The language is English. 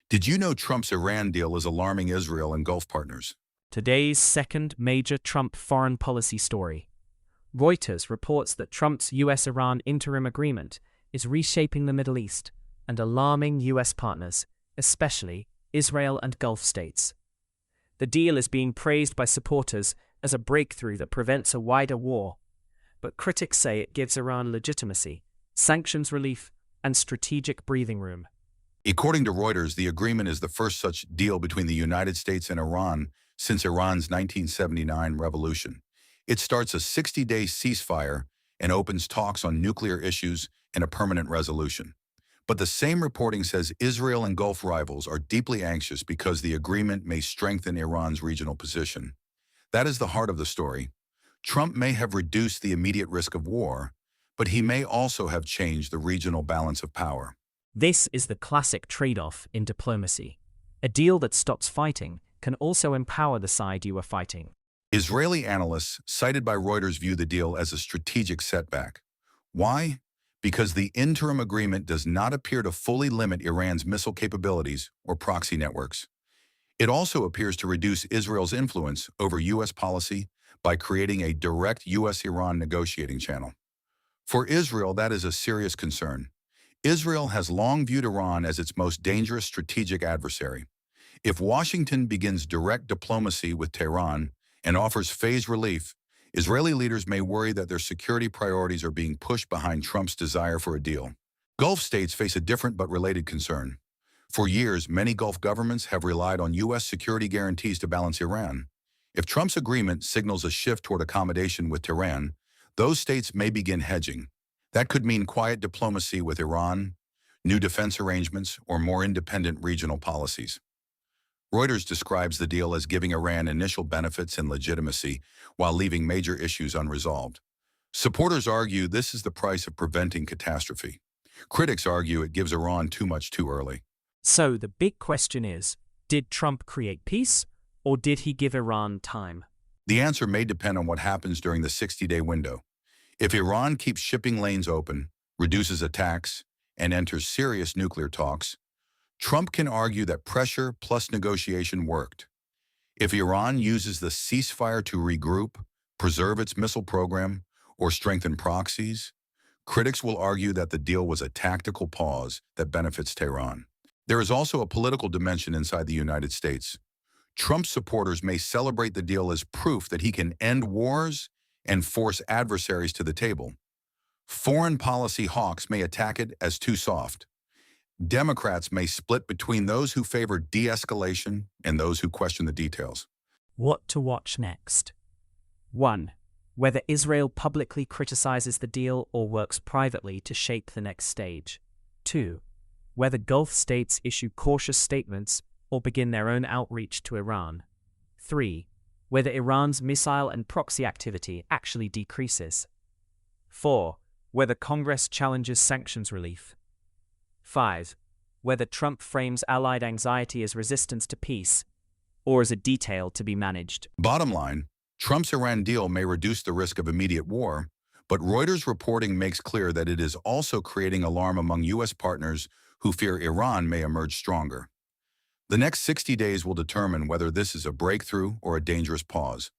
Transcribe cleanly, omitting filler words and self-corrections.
Did you know Trump's Iran deal is alarming Israel and Gulf partners? Today's second major Trump foreign policy story. Reuters reports that Trump's US-Iran interim agreement is reshaping the Middle East and alarming US partners, especially Israel and Gulf states. The deal is being praised by supporters as a breakthrough that prevents a wider war, but critics say it gives Iran legitimacy, sanctions relief, and strategic breathing room. According to Reuters, the agreement is the first such deal between the United States and Iran since Iran's 1979 revolution. It starts a 60-day ceasefire and opens talks on nuclear issues and a permanent resolution. But the same reporting says Israel and Gulf rivals are deeply anxious because the agreement may strengthen Iran's regional position. That is the heart of the story. Trump may have reduced the immediate risk of war, but he may also have changed the regional balance of power. This is the classic trade-off in diplomacy. A deal that stops fighting can also empower the side you are fighting. Israeli analysts cited by Reuters view the deal as a strategic setback. Why? Because the interim agreement does not appear to fully limit Iran's missile capabilities or proxy networks. It also appears to reduce Israel's influence over U.S. policy by creating a direct U.S.-Iran negotiating channel. For Israel, that is a serious concern. Israel has long viewed Iran as its most dangerous strategic adversary. If Washington begins direct diplomacy with Tehran and offers phased relief, Israeli leaders may worry that their security priorities are being pushed behind Trump's desire for a deal. Gulf states face a different but related concern. For years, many Gulf governments have relied on U.S. security guarantees to balance Iran. If Trump's agreement signals a shift toward accommodation with Tehran, those states may begin hedging. That could mean quiet diplomacy with Iran, new defense arrangements, or more independent regional policies. Reuters describes the deal as giving Iran initial benefits and legitimacy while leaving major issues unresolved. Supporters argue this is the price of preventing catastrophe. Critics argue it gives Iran too much too early. So the big question is, did Trump create peace, or did he give Iran time? The answer may depend on what happens during the 60-day window. If Iran keeps shipping lanes open, reduces attacks, and enters serious nuclear talks, Trump can argue that pressure plus negotiation worked. If Iran uses the ceasefire to regroup, preserve its missile program, or strengthen proxies, critics will argue that the deal was a tactical pause that benefits Tehran. There is also a political dimension inside the United States. Trump's supporters may celebrate the deal as proof that he can end wars and force adversaries to the table. Foreign policy hawks may attack it as too soft. Democrats may split between those who favor de-escalation and those who question the details. What to watch next? 1. Whether Israel publicly criticizes the deal or works privately to shape the next stage. 2. Whether Gulf states issue cautious statements or begin their own outreach to Iran. 3. Whether Iran's missile and proxy activity actually decreases. 4. Whether Congress challenges sanctions relief. 5. Whether Trump frames allied anxiety as resistance to peace, or as a detail to be managed. Bottom line, Trump's Iran deal may reduce the risk of immediate war, but Reuters reporting makes clear that it is also creating alarm among U.S. partners who fear Iran may emerge stronger. The next 60 days will determine whether this is a breakthrough or a dangerous pause.